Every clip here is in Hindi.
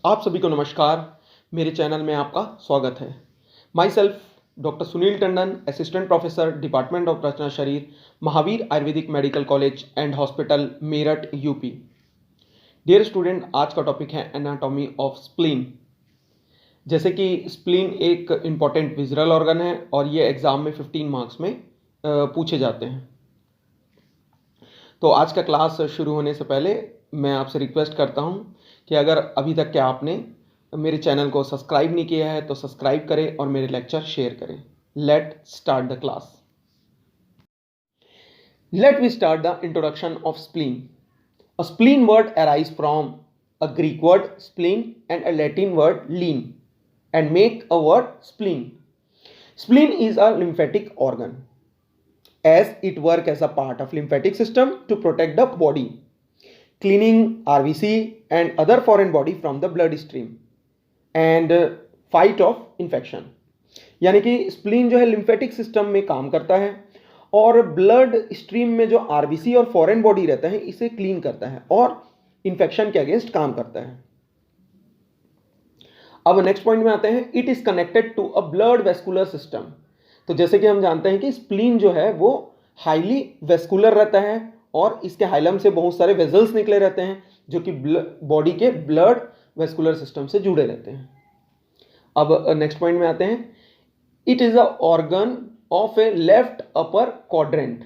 आप सभी को नमस्कार। मेरे चैनल में आपका स्वागत है। Myself doctor Sunil Tandon, assistant professor, department of Rachana Sharir, Mahavir Ayurvedic medical college and hospital, Meerut, UP. Dear student, आज का टॉपिक है एनाटॉमी ऑफ स्प्लीन। जैसे कि स्प्लीन एक इम्पॉर्टेंट विजरल ऑर्गन है और ये एग्जाम में 15 मार्क्स में पूछे जाते हैं। तो आज का क्लास शुरू होने से पहले मैं आपसे रिक्वेस्ट करता हूँ कि अगर अभी तक के आपने मेरे चैनल को सब्सक्राइब नहीं किया है तो सब्सक्राइब करें और मेरे लेक्चर शेयर करें। Let start the class. Let we start the introduction of spleen. A spleen word arise from a Greek word spleen and a Latin word lean and make a word spleen. Spleen is a lymphatic organ as it works as a part of lymphatic system to protect the body, cleaning RBC and other foreign body from the blood stream and fight of infection. यानी कि स्प्लीन जो है लिम्फेटिक सिस्टम में काम करता है और ब्लड स्ट्रीम में जो आरबीसी और फॉरेन बॉडी रहता है इसे क्लीन करता है और इन्फेक्शन के अगेंस्ट काम करता है। अब नेक्स्ट पॉइंट में आते हैं, it is connected to a blood vascular system. तो जैसे कि हम जानते हैं कि स्प्लीन जो है वो हाईली वेस्कुलर रहता है और इसके हाइलम से बहुत सारे वेजल्स निकले रहते हैं जो कि बॉडी के ब्लड वेस्कुलर सिस्टम से जुड़े रहते हैं। अब नेक्स्ट पॉइंट में आते हैं, it is a organ of A left upper quadrant,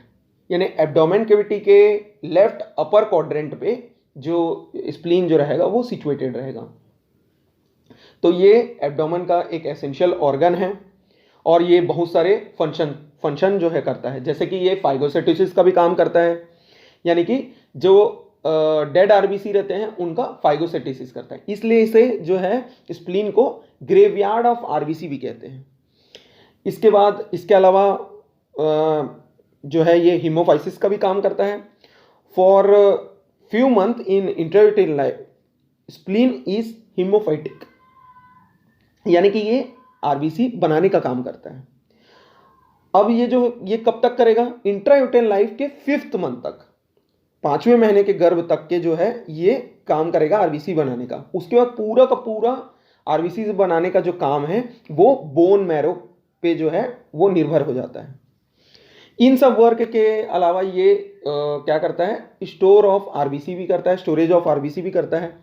यानी एब्डोमेन कैविटी के लेफ्ट अपर क्वाड्रेंट पे जो स्प्लीन जो रहेगा वो सिचुएटेड रहेगा। तो ये एब्डोमेन का एक एसेंशियल ऑर्गन है और ये बहुत सारे फंक्शन जो है करता है, जैसे कि ये फाइगोसाइटोसिस का भी काम करता है, यानी कि जो डेड आरबीसी रहते हैं उनका फाइगोसाइटोसिस करता है। इसलिए इसे जो है स्प्लीन को ग्रेवयार्ड ऑफ आरबीसी भी कहते हैं। इसके बाद इसके अलावा जो है ये हीमोफाइसिस का भी काम करता है। For few month in intrauterine life spleen is haemophytic, यानी कि ये आरबीसी बनाने का काम करता है। अब ये कब तक करेगा? इंट्रायूटेरिन लाइफ के 5th मंथ तक, 5वें महीने के गर्भ तक के जो है ये काम करेगा आरबीसी बनाने का। उसके बाद पूरा का पूरा आरबीसी बनाने का जो काम है वो बोन मैरो पे जो है वो निर्भर हो जाता है। इन सब वर्क के अलावा ये क्या करता है? स्टोर ऑफ आरबीसी भी करता है, स्टोरेज ऑफ आरबीसी भी करता है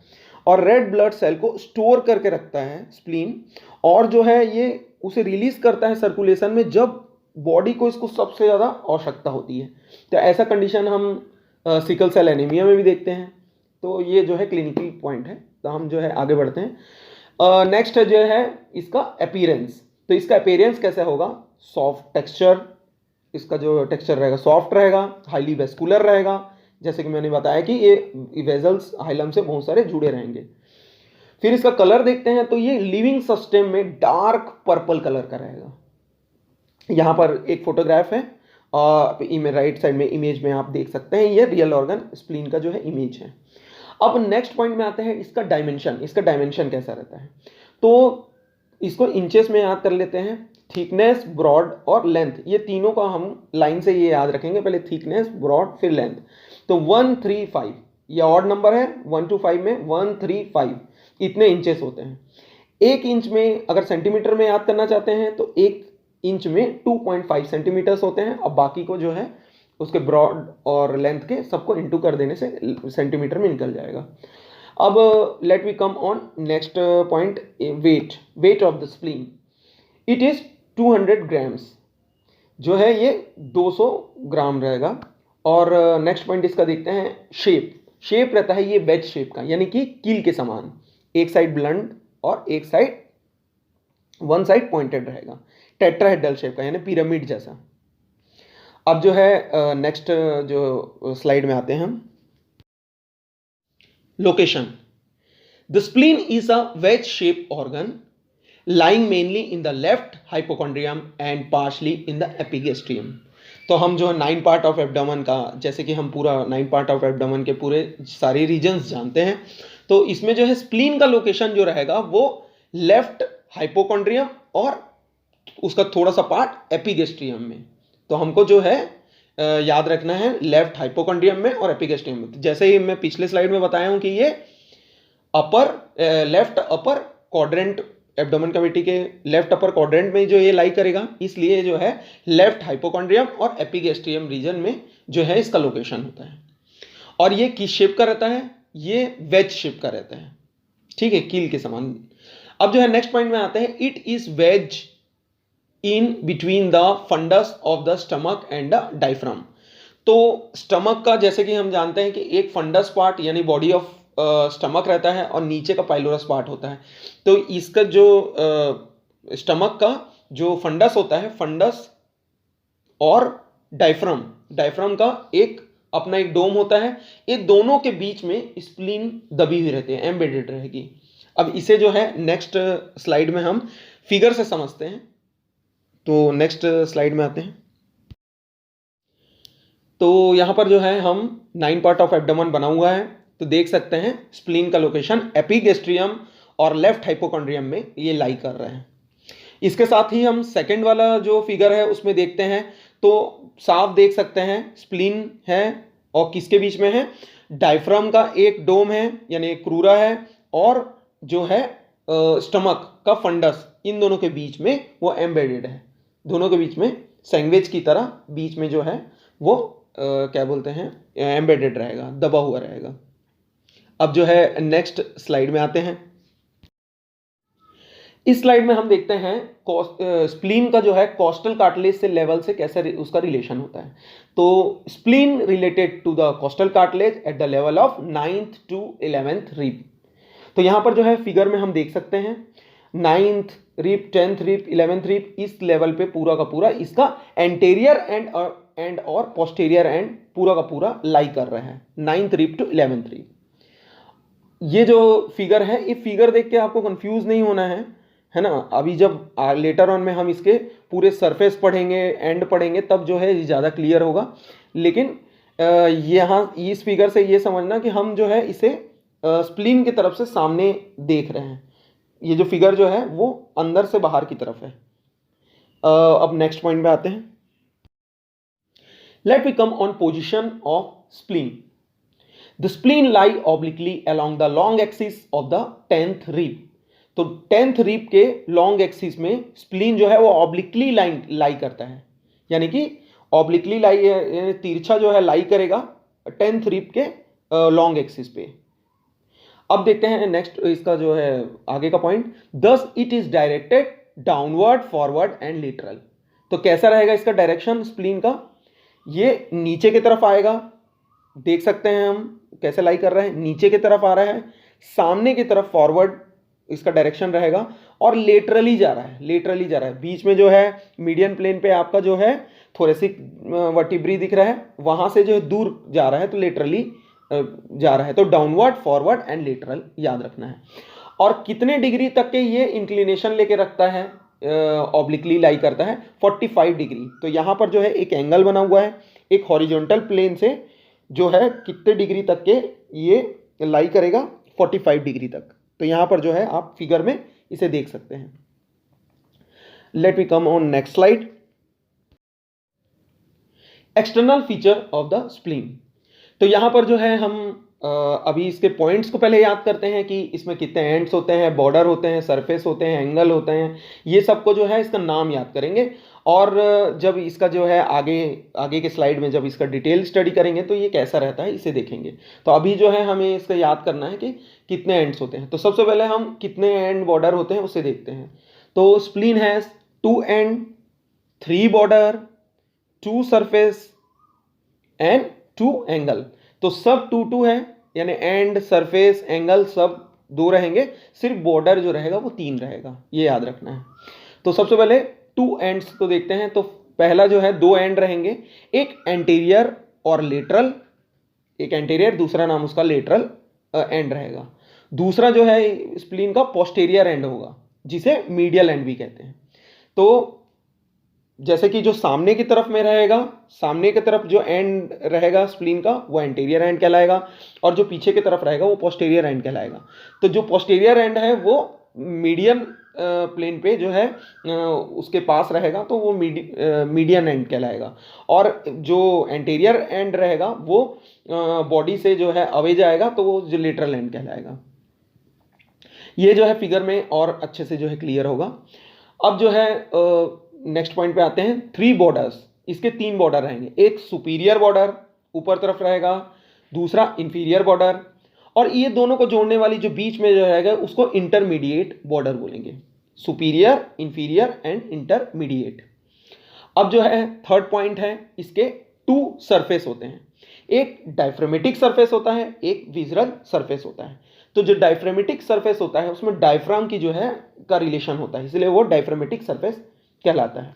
और रेड ब्लड सेल को स्टोर करके रखता है स्प्लीन, और जो है ये उसे रिलीज करता है सर्कुलेशन में जब बॉडी को इसको सबसे ज़्यादा आवश्यकता होती है। तो ऐसा कंडीशन हम सिकल सेल एनीमिया में भी देखते हैं। तो ये जो है क्लिनिकल पॉइंट है। तो हम जो है आगे बढ़ते हैं। नेक्स्ट जो है इसका अपीयरेंस। तो इसका अपीयरेंस कैसा होगा? सॉफ्ट टेक्सचर, इसका जो टेक्सचर रहेगा सॉफ्ट रहेगा, हाईली वेस्कुलर रहेगा, जैसे कि मैंने बताया कि ये वेजल्स हाइलम से बहुत सारे जुड़े रहेंगे। फिर इसका कलर देखते हैं तो ये लिविंग सिस्टम में डार्क पर्पल कलर का रहेगा। यहाँ पर एक फोटोग्राफ है और राइट साइड में इमेज में आप देख सकते हैं, ये रियल ऑर्गन स्प्लीन का जो है इमेज है। अब नेक्स्ट पॉइंट में आते हैं, इसका डायमेंशन। इसका डायमेंशन कैसा रहता है? तो इसको इंचेस में याद कर लेते हैं। थिकनेस, ब्रॉड और लेंथ, ये तीनों का हम लाइन से ये याद रखेंगे। पहले थिकनेस, ब्रॉड, फिर लेंथ। तो 135 ये ऑड नंबर है, 1 to 5 में 135 इतने इंचेस होते हैं। 1 इंच में अगर सेंटीमीटर में याद करना चाहते हैं तो 1 इंच में 2.5 सेंटीमीटर्स होते हैं। अब बाकी को जो है उसके ब्रॉड और लेंथ के सबको इंटू कर देने से सेंटीमीटर में निकल जाएगा। अब let we come on next point, weight of the spleen. It is 200 grams, जो है ये 200 ग्राम रहेगा। और नेक्स्ट पॉइंट इसका देखते हैं, शेप रहता है ये वेज शेप का, यानी कि कील के समान, एक साइड ब्लंट और वन साइड पॉइंटेड रहेगा। टेट्राहेड्रल शेप का, यानी पिरामिड जैसा। अब जो है नेक्स्ट जो स्लाइड में आते हैं हम, location. The spleen is a veg shape organ lying mainly in the left hypochondrium and partially in the epigastrium। तो हम जो है 9 पार्ट ऑफ एब्डोमेन का, जैसे कि हम पूरा 9 पार्ट ऑफ एब्डोमेन के पूरे सारे रीजन्स जानते हैं, तो इसमें जो है स्प्लीन का लोकेशन जो रहेगा वो लेफ्ट हाइपोकॉन्ड्रियम और उसका थोड़ा सा पार्ट एपिगेस्ट्रियम में। तो हमको जो है याद रखना है लेफ्ट हाइपोकॉन्ड्रियम में और एपिगेस्ट्रियम में। जैसे ही मैं पिछले स्लाइड में बताया हूं कि ये upper left upper quadrant, abdomen cavity के लेफ्ट अपर क्वाड्रेंट में जो ये लाई करेगा, इसलिए जो है लेफ्ट हाइपोकॉन्ड्रियम और एपिगैस्ट्रियम रीजन में जो है इसका लोकेशन होता है। और ये किस शेप का रहता है? ये वेज शेप का रहता है, ठीक है, कील के समान। अब जो है नेक्स्ट पॉइंट में आते हैं, it is wedge in between the fundus of the stomach and the diaphragm. तो स्टमक का जैसे कि हम जानते हैं कि एक फंडस पार्ट यानी बॉडी ऑफ स्टमक रहता है और नीचे का पाइलोरस पार्ट होता है। तो इसका जो स्टमक का जो फंडस होता है, फंडस और डायफ्राम, डायफ्राम का एक अपना एक डोम होता है, ये दोनों के बीच में स्प्लीन दबी हुई रहती है, एम्बेडेड रहेगी। अब इसे जो है नेक्स्ट स्लाइड में हम फिगर से समझते हैं। तो नेक्स्ट स्लाइड में आते हैं। तो यहां पर जो है हम 9 पार्ट ऑफ एब्डोमेन बना हुआ है, तो देख सकते हैं स्प्लीन का लोकेशन एपिगैस्ट्रियम और लेफ्ट हाइपोकॉन्ड्रियम में ये लाई कर रहे हैं। इसके साथ ही हम सेकंड वाला जो फिगर है उसमें देखते हैं, तो साफ देख सकते हैं स्प्लीन है और किसके बीच में है? डायफ्राम का एक डोम है यानी एक क्रूरा है, और जो है स्टमक का फंडस, इन दोनों के बीच में वो एम्बेडेड है, दोनों के बीच में सैंडविच की तरह बीच में जो है वो क्या बोलते हैं, एम्बेडेड रहेगा, दबा हुआ रहेगा। अब जो है नेक्स्ट स्लाइड में आते हैं। इस स्लाइड में हम देखते हैं स्प्लीन का जो है कोस्टल कार्टिलेज से लेवल से कैसे उसका रिलेशन होता है। तो spleen related to the costal cartilage at the level of 9th to 11th rib. तो यहां पर जो है फिगर में हम देख सकते हैं 9th rib, 10th rib, 11th rib, इस लेवल पे पूरा का पूरा इसका एंटेरियर एंड और पोस्टीरियर एंड पूरा का पूरा लाई कर रहा है 9th rib to 11th rib. ये जो फिगर है, ये फिगर देख के आपको कंफ्यूज नहीं होना है ना। अभी जब लेटर ऑन में हम इसके पूरे सरफेस पढ़ेंगे, एंड पढ़ेंगे, तब जो है ज़्यादा क्लियर होगा। लेकिन यहाँ इस फिगर से ये समझना कि हम जो है इसे स्प्लीन की तरफ से सामने देख रहे हैं। ये जो फिगर जो है वो अंदर से बाहर की तरफ है। अब नेक्स्ट पॉइंट पे आते हैं। Let we come on position of spleen. The spleen lie obliquely along the long axis of the 10th rib। तो 10th rib के long axis में स्प्लीन जो है वो ऑब्लिकली लाई करता है, यानी कि ऑब्लिकली लाई यानी तिरछा जो है लाई करेगा 10th rib के लॉन्ग एक्सिस पे। अब देखते हैं नेक्स्ट इसका जो है आगे का point, thus it is directed downward, forward and lateral. तो कैसा रहेगा इसका डायरेक्शन स्प्लीन का? ये नीचे की तरफ आएगा, देख सकते हैं हम कैसे लाई कर रहे हैं, नीचे की तरफ आ रहा है, सामने की तरफ फॉरवर्ड इसका डायरेक्शन रहेगा, और लेटरली जा रहा है, लेटरली जा रहा है। बीच में जो है मीडियन प्लेन पे आपका जो है थोरेसिक वर्टिब्री दिख रहा है, वहां से जो है दूर जा रहा है, तो लेटरली जा रहा है। तो डाउनवर्ड, फॉरवर्ड एंड लेटरल याद रखना है। और कितने डिग्री तक के ये इंक्लिनेशन लेके रखता है, ऑब्लिकली लाई करता है? 45 डिग्री। तो यहाँ पर जो है एक एंगल बना हुआ है, एक हॉरिजॉन्टल प्लेन से जो है कितने डिग्री तक के ये लाई करेगा? 45 डिग्री तक। तो यहां पर जो है आप फिगर में इसे देख सकते हैं। Let we come on next slide. External feature of the spleen. तो यहां पर जो है हम अभी इसके पॉइंट्स को पहले याद करते हैं कि इसमें कितने एंड्स होते हैं, बॉर्डर होते हैं, सरफेस होते हैं, एंगल होते हैं, ये सबको जो है इसका नाम याद करेंगे। और जब इसका जो है आगे के स्लाइड में जब इसका डिटेल स्टडी करेंगे तो ये कैसा रहता है इसे देखेंगे। तो अभी जो है हमें इसका याद करना है कि कितने एंड्स होते हैं। तो सबसे पहले हम कितने एंड बॉर्डर होते हैं उसे देखते हैं। तो spleen has 2 and, 3 border, 2 surface and 2 angle. तो सब 2 है, यानी एंड, सरफेस, एंगल सब 2 रहेंगे, सिर्फ बॉर्डर जो रहेगा वो 3 रहेगा, ये याद रखना है। तो सबसे पहले 2 एंड्स को देखते हैं। तो पहला जो है 2 एंड रहेंगे, एक एंटीरियर और लेटरल, एक एंटीरियर, दूसरा नाम उसका लेटरल एंड रहेगा। दूसरा जो है स्प्लीन का पोस्टीरियर एंड होगा, जिसे मीडियल एंड भी कहते हैं। तो जैसे कि जो सामने की तरफ में रहेगा, सामने की तरफ जो एंड रहेगा स्प्लीन का वो एंटीरियर एंड कहलाएगा, और जो पीछे की तरफ रहेगा वो पोस्टीरियर एंड कहलाएगा। तो जो पोस्टीरियर एंड है वो मीडियन प्लेन पे जो है उसके पास रहेगा, तो वो मीडियन एंड कहलाएगा। और जो एंटीरियर एंड रहेगा वो बॉडी से जो है अवे जाएगा, तो वो जो लेटरल एंड कहलाएगा। ये जो है फिगर में और अच्छे से जो है क्लियर होगा। अब जो है नेक्स्ट पॉइंट पे आते हैं, 3 बॉर्डर्स, इसके 3 बॉर्डर रहेंगे, एक सुपीरियर बॉर्डर ऊपर तरफ रहेगा, दूसरा इंफीरियर बॉर्डर, और ये दोनों को जोड़ने वाली जो बीच में जो रहेगा उसको इंटरमीडिएट बॉर्डर बोलेंगे। Superior, inferior and intermediate. अब जो है थर्ड पॉइंट है, इसके 2 सरफेस होते हैं, एक डायफ्रामेटिक सरफेस होता है, एक विज़रल सरफेस होता है। तो जो डायफ्रामेटिक सरफेस होता है उसमें डायफ्राम की जो है का रिलेशन होता है, इसलिए वो डायफ्रामेटिक सरफेस कहलाता है।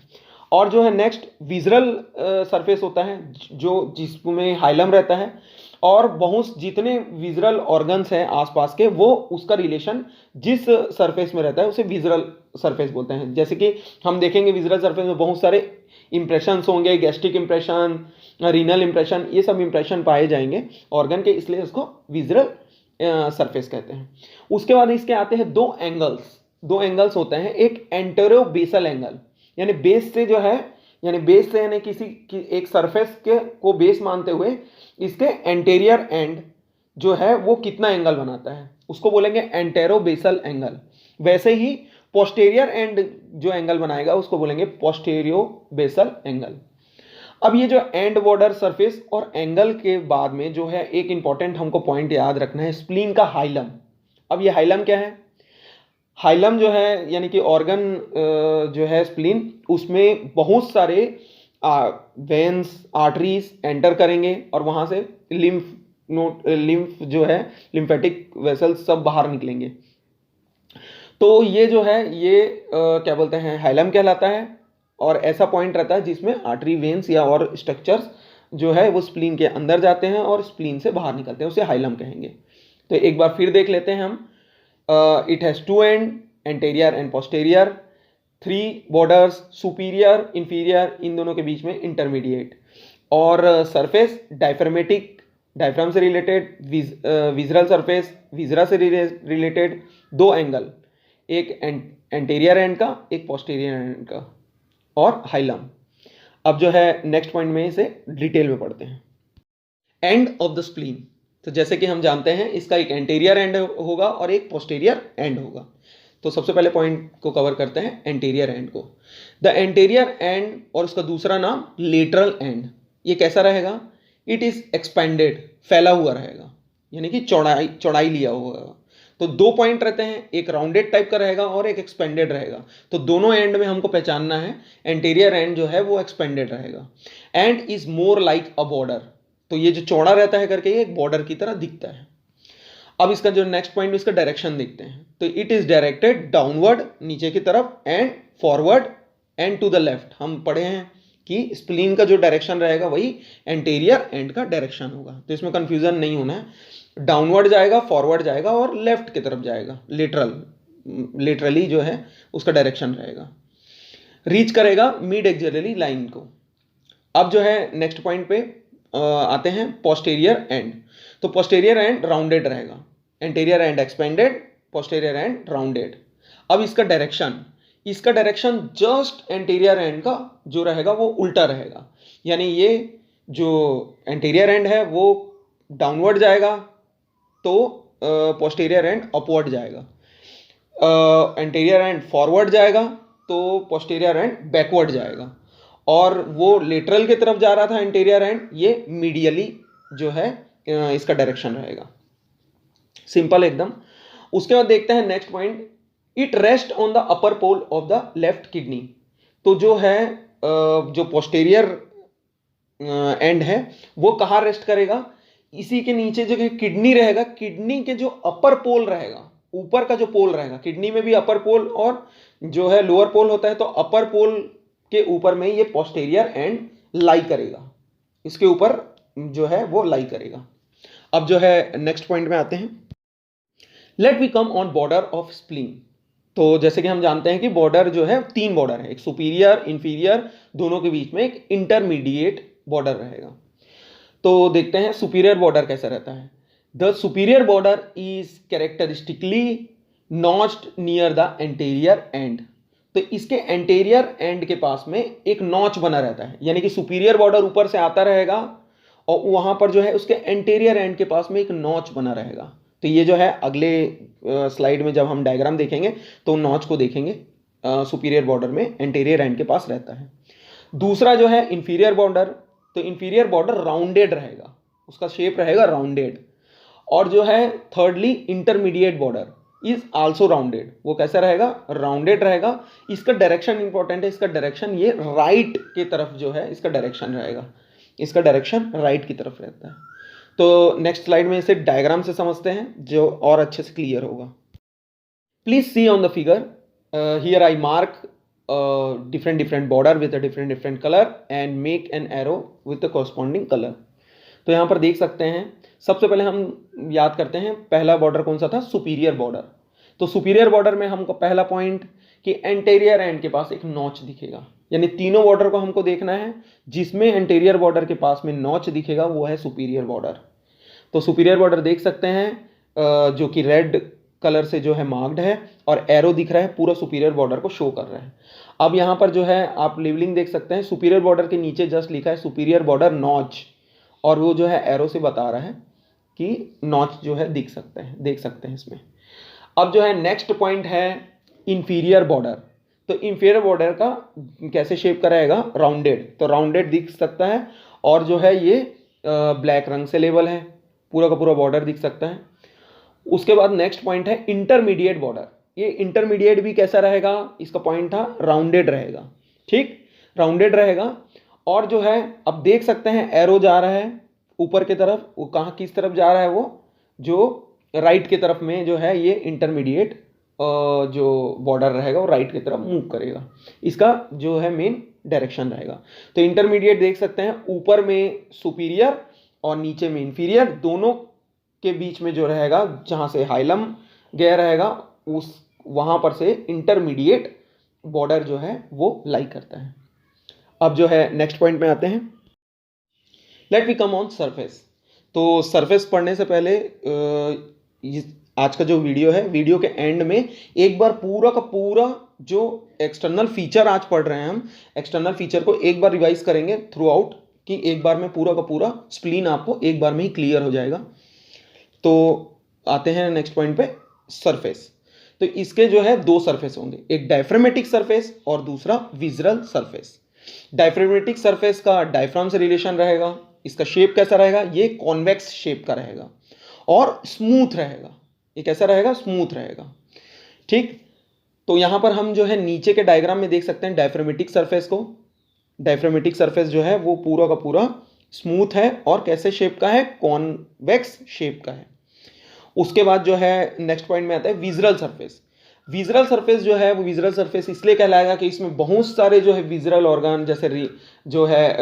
और जो है नेक्स्ट विज़रल सरफेस होता है, जो जिसमें हाइलम रहता है और बहुत जितने विज़रल ऑर्गन्स हैं आसपास के, वो उसका रिलेशन जिस सरफेस में रहता है उसे विज़रल सरफेस बोलते हैं। जैसे कि हम देखेंगे विज़रल सरफेस में बहुत सारे इंप्रेशंस होंगे, गैस्ट्रिक इंप्रेशन, रीनल इंप्रेशन, ये सब इंप्रेशन पाए जाएंगे ऑर्गन के, इसलिए इसको विज़रल सरफेस कहते हैं। उसके बाद इसके आते हैं 2 एंगल्स, 2 एंगल्स होते हैं, एक एंटेरो बेसल एंगल, यानी बेस से जो है, यानी बेस से यानी किसी एक सरफेस के को बेस मानते हुए इसके एंटेरियर एंड जो है वो कितना एंगल बनाता है उसको बोलेंगे एंटेरो बेसल एंगल। वैसे ही पोस्टेरियर एंड जो एंगल बनाएगा उसको बोलेंगे पोस्टेरियो बेसल एंगल। अब ये जो एंड बॉर्डर सरफेस और एंगल के बाद में जो है एक इंपॉर्टेंट हमको पॉइंट याद रखना है, स्प्लीन का हाइलम। अब ये हाइलम क्या है? हाइलम जो है यानी कि ऑर्गन जो है स्प्लीन, उसमें बहुत सारे वेन्स, आर्टरीज एंटर करेंगे और वहाँ से लिम्फ जो है, लिम्फेटिक वेसल्स सब बाहर निकलेंगे। तो ये जो है ये क्या बोलते हैं, हाइलम कहलाता है। और ऐसा पॉइंट रहता है जिसमें आर्टरी, वेन्स या और स्ट्रक्चर्स जो है वो स्प्लीन के अंदर जाते हैं और स्प्लीन से बाहर निकलते हैं, उसे हाइलम कहेंगे। तो एक बार फिर देख लेते हैं हम। It has 2 end, anterior end posterior, 3 borders, superior, inferior, इन दोनों के बीच में इंटरमीडिएट, और सरफेस डायफ्रामेटिक, डायफ्राम से रिलेटेड, विज़रल सरफेस, विज़रा से रिलेटेड, 2 एंगल, एक एंटेरियर एंड का, एक पोस्टेरियर एंड का, और हाइलम। अब जो है नेक्स्ट पॉइंट में इसे डिटेल में पढ़ते हैं। एंड ऑफ द स्प्लीन, तो जैसे कि हम जानते हैं इसका एक एंटेरियर एंड होगा और एक पोस्टेरियर एंड होगा। तो सबसे पहले पॉइंट को कवर करते हैं एंटेरियर एंड को। द एंटेरियर एंड और उसका दूसरा नाम लेटरल एंड, ये कैसा रहेगा? इट इज एक्सपेंडेड, फैला हुआ रहेगा, यानी कि चौड़ाई लिया हुआ। तो 2 पॉइंट रहते हैं, एक राउंडेड टाइप का रहेगा और एक एक्सपेंडेड रहेगा। तो दोनों एंड में हमको पहचानना है, एंटेरियर एंड जो है वो एक्सपेंडेड रहेगा। And is more like a border, तो ये जो चौड़ा रहता है करके ये एक बॉर्डर की तरह दिखता है। अब इसका जो नेक्स्ट पॉइंट, इसका डायरेक्शन देखते हैं। तो इट इज डायरेक्टेड डाउनवर्ड, नीचे की तरफ, and forward and to the left. हम पढ़े हैं कि स्प्लीन का जो डायरेक्शन रहेगा वही एंटेरियर एंड का डायरेक्शन होगा, तो इसमें कंफ्यूजन नहीं होना है। डाउनवर्ड जाएगा, फॉरवर्ड जाएगा और लेफ्ट की तरफ जाएगा, लेटरली जो है उसका डायरेक्शन रहेगा। रीच करेगा मिड एक्सिलरी लाइन को। अब जो है नेक्स्ट पॉइंट पे आते हैं, पोस्टेरियर एंड। तो पोस्टेरियर एंड राउंडेड रहेगा, anterior and expanded, posterior and rounded. अब इसका डायरेक्शन जस्ट एंटेरियर एंड का जो रहेगा वो उल्टा रहेगा, यानी ये जो एंटेरियर एंड है वो डाउनवर्ड जाएगा तो पोस्टेरियर एंड अपवर्ड जाएगा, एंटेरियर एंड फॉरवर्ड जाएगा तो पोस्टेरियर एंड बैकवर्ड जाएगा, और वो लेटरल की तरफ जा रहा था एंटेरियर एंड, ये मीडियली जो है इसका डायरेक्शन रहेगा। सिंपल एकदम। उसके बाद देखते हैं next point, it rest on the upper pole of the left kidney. तो जो है जो पोस्टेरियर एंड है वो कहाँ रेस्ट करेगा? इसी के नीचे जो किडनी रहेगा, किडनी के जो अपर पोल रहेगा, ऊपर का जो पोल रहेगा, किडनी में भी अपर पोल और जो है लोअर पोल होता है, तो अपर पोल के ऊपर में ये पोस्टेरियर एंड लाई करेगा, इसके ऊपर जो है वो लाई करेगा। अब जो है नेक्स्ट पॉइंट में आते हैं, let we come on border of spleen. तो जैसे कि हम जानते हैं कि बॉर्डर जो है 3 बॉर्डर है, एक सुपीरियर, इंफीरियर, दोनों के बीच में एक इंटरमीडिएट बॉर्डर रहेगा। तो देखते हैं सुपीरियर बॉर्डर कैसा रहता है। The superior border is characteristically notched near the anterior and. तो इसके एंटेरियर एंड के पास में एक नॉच बना रहता है, यानी कि सुपीरियर बॉर्डर ऊपर से आता रहेगा और वहां पर जो है उसके एंटेरियर एंड के पास में एक नॉच बना रहेगा। तो ये जो है अगले स्लाइड में जब हम डायग्राम देखेंगे तो नॉच को देखेंगे, सुपीरियर बॉर्डर में एंटीरियर एंड के पास रहता है। दूसरा जो है इंफीरियर बॉर्डर, तो इंफीरियर बॉर्डर राउंडेड रहेगा, उसका शेप रहेगा राउंडेड। और जो है thirdly intermediate border is also rounded, वो कैसा रहेगा, राउंडेड रहेगा। इसका डायरेक्शन इंपॉर्टेंट है, इसका डायरेक्शन ये राइट की तरफ जो है इसका डायरेक्शन रहेगा, इसका डायरेक्शन राइट की तरफ रहता है। तो नेक्स्ट स्लाइड में इसे डायग्राम से समझते हैं जो और अच्छे से क्लियर होगा। Please see on the figure, here I mark different border with a different color and make an arrow with the corresponding color। तो यहाँ पर देख सकते हैं, सबसे पहले हम याद करते हैं पहला बॉर्डर कौन सा था, सुपीरियर बॉर्डर। तो सुपीरियर बॉर्डर में हमको पहला पॉइंट कि एंटीरियर एंड के पास एक नॉच दिखेगा, यानी तीनों बॉर्डर को हमको देखना है, जिसमें एंटीरियर बॉर्डर के पास में नॉच दिखेगा वो है सुपीरियर बॉर्डर। तो सुपीरियर बॉर्डर देख सकते हैं जो कि रेड कलर से जो है मार्क्ड है और एरो दिख रहा है, पूरा सुपीरियर बॉर्डर को शो कर रहा है। अब यहाँ पर जो है आप लेबलिंग देख सकते हैं, सुपीरियर बॉर्डर के नीचे जस्ट लिखा है सुपीरियर बॉर्डर नॉच, और वो जो है एरो से बता रहा है कि नॉच जो है देख सकते हैं इसमें। अब जो है नेक्स्ट पॉइंट है इंफीरियर बॉर्डर। तो इंफीरियर बॉर्डर का कैसे शेप का रहेगा, राउंडेड, तो राउंडेड दिख सकता है और जो है ये ब्लैक रंग से लेबल है, पूरा का पूरा बॉर्डर दिख सकता है। उसके बाद नेक्स्ट पॉइंट है इंटरमीडिएट बॉर्डर। ये इंटरमीडिएट भी कैसा रहेगा, इसका पॉइंट था राउंडेड रहेगा, ठीक, राउंडेड रहेगा। और जो है अब देख सकते हैं एरो जा रहा है ऊपर की तरफ, वो कहाँ किस तरफ जा रहा है, वो जो राइट की तरफ में जो है ये इंटरमीडिएट जो बॉर्डर रहेगा वो राइट की तरफ मूव करेगा, इसका जो है मेन डायरेक्शन रहेगा। तो इंटरमीडिएट देख सकते हैं ऊपर में सुपीरियर और नीचे में इंफीरियर, दोनों के बीच में जो रहेगा जहाँ से हाइलम गया रहेगा उस वहाँ पर से इंटरमीडिएट बॉर्डर जो है वो लाई करता है। अब जो है नेक्स्ट पॉइंट में आते हैं, let we come on surface. तो सरफेस पढ़ने से पहले आज का जो वीडियो है, वीडियो के एंड में एक बार पूरा का पूरा जो एक्सटर्नल फीचर आज पढ़ रहे हैं हम, एक्सटर्नल फीचर को एक बार रिवाइज करेंगे थ्रू आउट, कि एक बार में पूरा का पूरा स्प्लीन आपको एक बार में ही क्लियर हो जाएगा। तो आते हैं नेक्स्ट पॉइंट पे, सरफेस। तो इसके जो है दो सरफेस होंगे, एक डायफ्रामेटिक सरफेस और दूसरा विजुअल सरफेस। डायफ्रामेटिक सरफेस का डायफ्राम से रिलेशन रहेगा, इसका शेप कैसा रहेगा, ये कॉन्वेक्स शेप का रहेगा और स्मूथ रहेगा। ये कैसा रहेगा, स्मूथ रहेगा, ठीक। तो यहां पर हम जो है नीचे के डायग्राम में देख सकते हैं डायफ्रामेटिक सरफेस को। डायफ्रामेटिक सरफेस जो है वो पूरा का पूरा स्मूथ है और कैसे शेप का है, कॉन्वेक्स शेप का है। उसके बाद जो है नेक्स्ट पॉइंट में आता है विजुअल सरफेस। विजुअल सरफेस जो है वो विजुअल सरफेस इसलिए कहलाएगा कि इसमें बहुत सारे जो है विजुअल ऑर्गन, जैसे जो है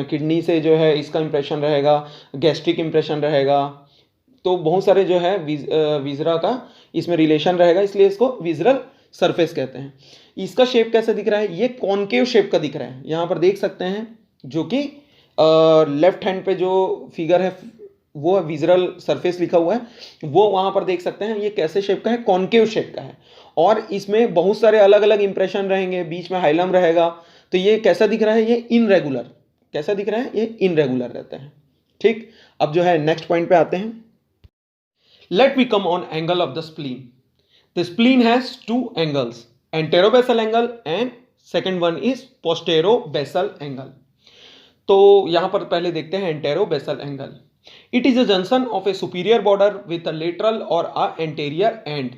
किडनी से जो है इसका इंप्रेशन रहेगा, गैस्ट्रिक इंप्रेशन रहेगा, तो बहुत सारे जो है विजरा का इसमें रिलेशन रहेगा, इसलिए इसको विजुअल सरफेस कहते हैं। इसका शेप कैसा दिख रहा है, ये कॉनकेव शेप का दिख रहा है, यहाँ पर देख सकते हैं, जो कि लेफ्ट हैंड पे जो फिगर है वो विजुअल सरफेस लिखा हुआ है, वो वहाँ पर देख सकते हैं ये कैसे शेप का है, कॉनकेव शेप का है। और इसमें बहुत सारे अलग अलग इंप्रेशन रहेंगे, बीच में हाइलम रहेगा, तो ये कैसा दिख रहा है, ये इनरेगुलर, कैसा दिख रहा है, ये इनरेगुलर रहता है, ठीक। अब जो है नेक्स्ट पॉइंट पे आते हैं, let we come on angle of the spleen. The spleen has two angles, anterobasal angle and second one is posterobasal angle. तो यहां पर पहले देखते हैं anterobasal angle. It is a junction of a superior border with a lateral और अ एंटेरियर एंड।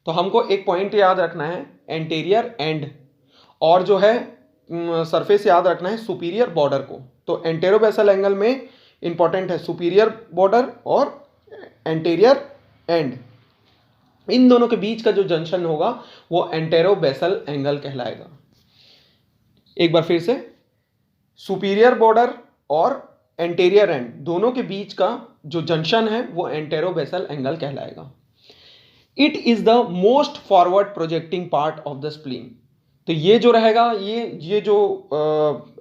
तो हमको एक पॉइंट याद रखना है, एंटेरियर एंड, और जो है सरफेस याद रखना है सुपीरियर बॉर्डर को। तो एंटेरोबेसल एंगल में इंपॉर्टेंट है सुपीरियर बॉर्डर और एंटेरियर एंड, इन दोनों के बीच का जो जंक्शन होगा वो एंटेरोबेसल एंगल कहलाएगा। एक बार फिर से, सुपीरियर बॉर्डर और एंटेरियर एंड दोनों के बीच का जो जंक्शन है वो एंटेरोबेसल एंगल कहलाएगा। It is the most forward projecting part of the spleen. तो ये जो रहेगा, ये जो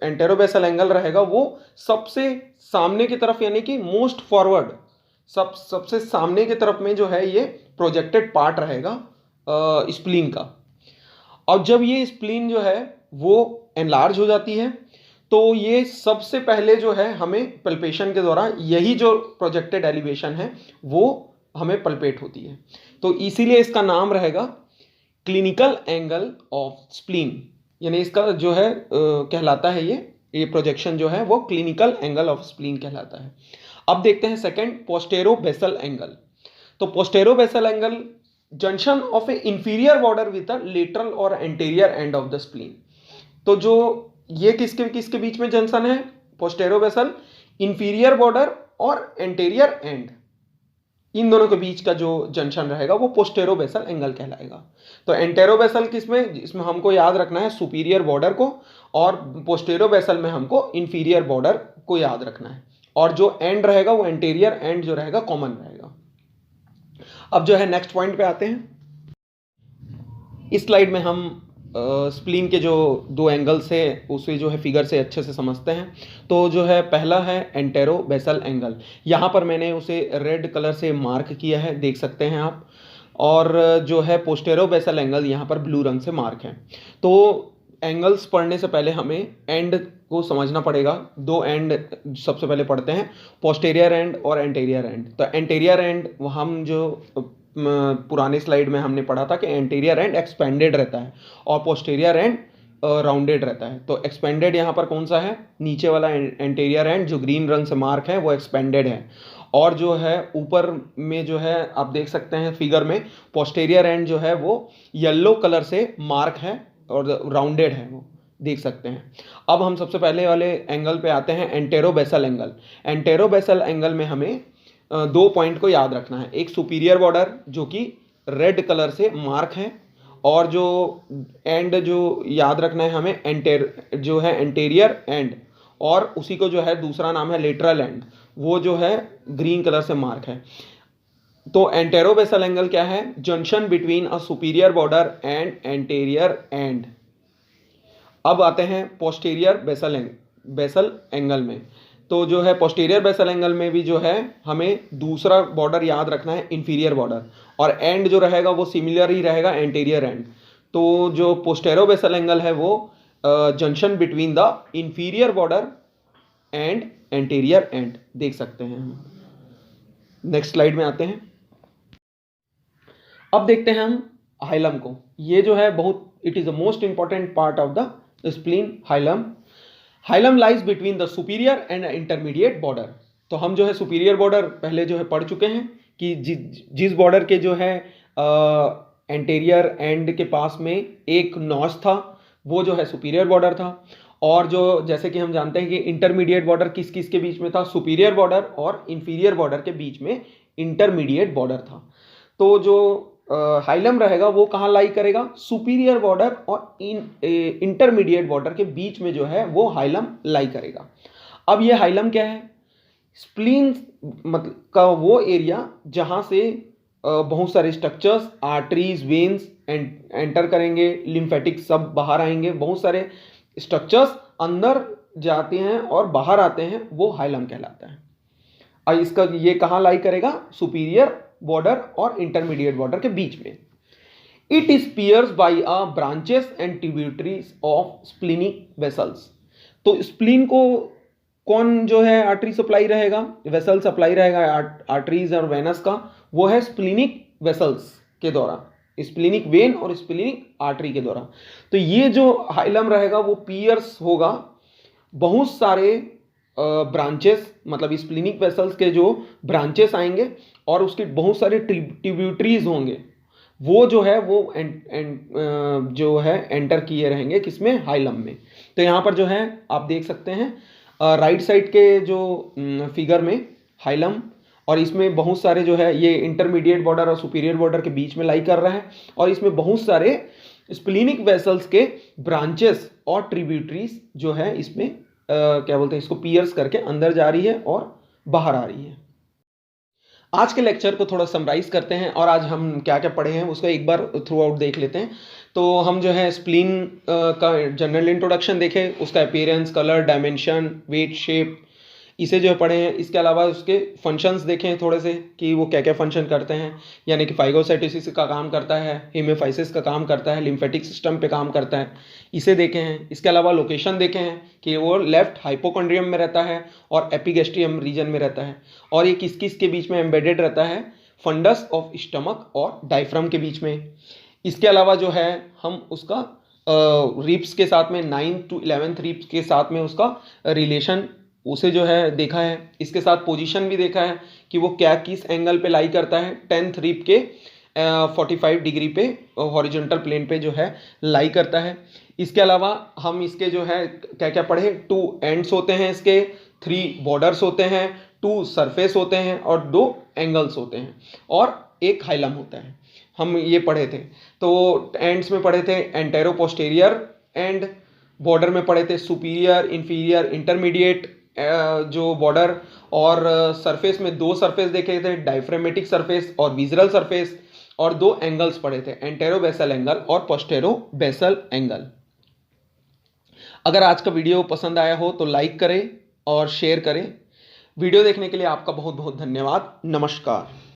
एंटेरोबेसल एंगल रहेगा वो सबसे सामने की तरफ, यानी कि मोस्ट फॉरवर्ड, सबसे सामने की तरफ में जो है ये प्रोजेक्टेड पार्ट रहेगा स्प्लीन का। और जब ये स्प्लीन जो है वो एनलार्ज हो जाती है तो ये सबसे पहले जो है हमें पल्पेशन के द्वारा यही जो प्रोजेक्टेड एलिवेशन है वो हमें पल्पेट होती है। तो इसीलिए इसका नाम रहेगा क्लिनिकल एंगल ऑफ स्प्लीन, यानी इसका जो है कहलाता है ये प्रोजेक्शन जो है वो क्लिनिकल एंगल ऑफ स्प्लीन कहलाता है। अब देखते हैं सेकंड, पोस्टेरो बेसल एंगल। तो postero basal angle junction of a inferior border with the lateral और anterior end of the spleen. तो जो ये किसके किसके बीच में जंक्शन है, पोस्टेरो बेसल, इंफीरियर बॉर्डर और एंटीरियर एंड, इन दोनों के बीच का जो जंक्शन रहेगा वो पोस्टेरो बेसल एंगल कहलाएगा। तो एंटेरो बेसल किसमें, इसमें हमको याद रखना है सुपीरियर बॉर्डर को, और पोस्टेरो बेसल में हमको इंफीरियर बॉर्डर को याद रखना है, और जो एंड रहेगा वो एंटीरियर एंड जो रहेगा कॉमन रहेगा। अब जो है नेक्स्ट पॉइंट पे आते हैं। इस स्लाइड में हम स्प्लीन के जो दो एंगल्स है उसे जो है फिगर से अच्छे से समझते हैं। तो जो है पहला है एंटेरो बेसल एंगल, यहाँ पर मैंने उसे रेड कलर से मार्क किया है, देख सकते हैं आप, और जो है पोस्टेरो बेसल एंगल यहाँ पर ब्लू रंग से मार्क है। तो एंगल्स पढ़ने से पहले हमें एंड को समझना पड़ेगा। दो एंड सबसे पहले पढ़ते हैं, पोस्टेरियर एंड और एंटीरियर एंड। तो एंटीरियर एंड हम जो पुराने स्लाइड में हमने पढ़ा था कि एंटीरियर एंड एक्सपेंडेड रहता है और पोस्टेरियर एंड राउंडेड रहता है। तो एक्सपेंडेड यहाँ पर कौन सा है, नीचे वाला एंटीरियर एंड जो ग्रीन रंग से मार्क है वो एक्सपेंडेड है, और जो है ऊपर में जो है आप देख सकते हैं फिगर में पोस्टेरियर एंड जो है वो येलो कलर से मार्क है और राउंडेड है, वो देख सकते हैं। अब हम सबसे पहले वाले एंगल पे आते हैं, antero basal angle. Antero basal angle में हमें दो पॉइंट को याद रखना है, एक सुपीरियर बॉर्डर जो कि रेड कलर से मार्क है, और जो एंड जो याद रखना है हमें जो है एंटीरियर एंड, और उसी को जो है दूसरा नाम है लेटरल एंड, वो जो है ग्रीन कलर से मार्क है। तो एंटेरो बेसल एंगल क्या है, junction between a superior border and anterior and. अब आते हैं पोस्टीरियर बेसल एंगल में। तो जो है पोस्टीरियर बेसल एंगल में भी जो है हमें दूसरा बॉर्डर याद रखना है, इंफीरियर बॉर्डर, और एंड जो रहेगा वो सिमिलर ही रहेगा एंटीरियर एंड। तो जो पोस्टेरो बेसल एंगल है वो junction between the inferior border and anterior and, देख सकते हैं हम। नेक्स्ट स्लाइड में आते हैं। अब देखते हैं हम हाइलम को। ये जो है बहुत, it is the most important part of the spleen, hilum. Hilum lies between the superior and intermediate border. तो हम जो है सुपीरियर बॉर्डर पहले जो है पढ़ चुके हैं कि जिस बॉर्डर के जो है एंटीरियर एंड के पास में एक नॉच था वो जो है सुपीरियर बॉर्डर था, और जो जैसे कि हम जानते हैं कि इंटरमीडिएट बॉर्डर किस किस के बीच में था, सुपीरियर बॉर्डर और इंफीरियर बॉर्डर के बीच में इंटरमीडिएट बॉर्डर था। तो जो हाइलम रहेगा वो कहाँ लाई करेगा, सुपीरियर बॉर्डर और इंटरमीडिएट बॉर्डर के बीच में जो है वो हाइलम लाई करेगा। अब ये हाइलम क्या है, स्प्लीन मतलब का वो एरिया जहाँ से बहुत सारे स्ट्रक्चर्स, आर्टरीज, वेन्स एंटर करेंगे, लिम्फेटिक सब बाहर आएंगे, बहुत सारे स्ट्रक्चर्स अंदर जाते हैं और बाहर आते हैं, वो हाइलम कहलाता है। और इसका ये कहाँ लाई करेगा, सुपीरियर बॉर्डर और इंटरमीडिएट बॉर्डर के बीच में। It is pierce by a branches and tributaries of splenic vessels. तो स्प्लीन को कौन जो है आर्टरी सप्लाई रहेगा, वेसल सप्लाई रहेगा आर्टरीज और वेनस का, वो है स्प्लीनिक वेसल्स के द्वारा, स्प्लीनिक वेन और स्प्लीनिक आर्टरी के द्वारा। तो ये जो हाइलम रहेगा वो पियर्स होगा बहुत सारे ब्रांचेस, मतलब स्प्लीनिक वेसल्स के जो ब्रांचेस आएंगे और उसके बहुत सारे ट्रिब्यूटरीज होंगे, वो जो है वो जो है एंटर किए रहेंगे किसमें, हाइलम में। तो यहाँ पर जो है आप देख सकते हैं राइट साइड के जो फिगर में हाइलम, और इसमें बहुत सारे जो है ये इंटरमीडिएट बॉर्डर और सुपीरियर बॉर्डर के बीच में लाई कर रहा है, और इसमें बहुत सारे स्प्लीनिक वेसल्स के ब्रांचेस और ट्रिब्यूटरीज जो है इसमें क्या बोलते हैं, इसको पियर्स करके अंदर जा रही है और बाहर आ रही है। आज के लेक्चर को थोड़ा समराइज करते हैं, और आज हम क्या क्या पढ़े हैं उसको एक बार थ्रू आउट देख लेते हैं। तो हम जो है स्प्लीन का जनरल इंट्रोडक्शन देखें, उसका appearance, colour, dimension, weight, shape, इसे जो है पढ़े हैं। इसके अलावा उसके फंक्शंस देखें थोड़े से कि वो क्या क्या फंक्शन करते हैं, यानी कि फाइगोसाइटोसिस का काम करता है, हेमियोफाइसिस का काम करता है, लिम्फेटिक सिस्टम पे काम करता है, इसे देखे हैं। इसके अलावा लोकेशन देखे हैं कि वो लेफ्ट हाइपोकॉन्ड्रियम में रहता है और एपिगैस्ट्रियम रीजन में रहता है, और ये किस किस के बीच में एम्बेडेड रहता है, फंडस ऑफ स्टमक और डायफ्राम के बीच में। इसके अलावा जो है हम उसका रिप्स के साथ में 9th to 11th रिप्स के साथ में उसका रिलेशन उसे जो है देखा है। इसके साथ पोजीशन भी देखा है कि वो क्या किस एंगल पे लाई करता है। 10th रिप के 45 डिग्री पे हॉरिजॉन्टल प्लेन पे जो है लाई करता है। इसके अलावा हम इसके जो है क्या क्या पढ़े, 2 एंड्स होते हैं इसके, 3 बॉर्डर्स होते हैं, 2 सरफेस होते हैं और 2 एंगल्स होते हैं और एक हाइलम होता है। हम ये पढ़े थे। तो एंड्स में पढ़े थे एंटेरो पोस्टेरियर एंड, बॉर्डर में पढ़े थे सुपीरियर, इंफीरियर, इंटरमीडिएट जो बॉर्डर, और सरफेस में 2 सरफेस देखे थे, डायफ्रामेटिक सरफेस और विजरल सरफेस, और 2 एंगल्स पढ़े थे, एंटेरो बेसल एंगल और पोस्टेरो बेसल एंगल। अगर आज का वीडियो पसंद आया हो तो लाइक करें और शेयर करें। वीडियो देखने के लिए आपका बहुत बहुत धन्यवाद। नमस्कार।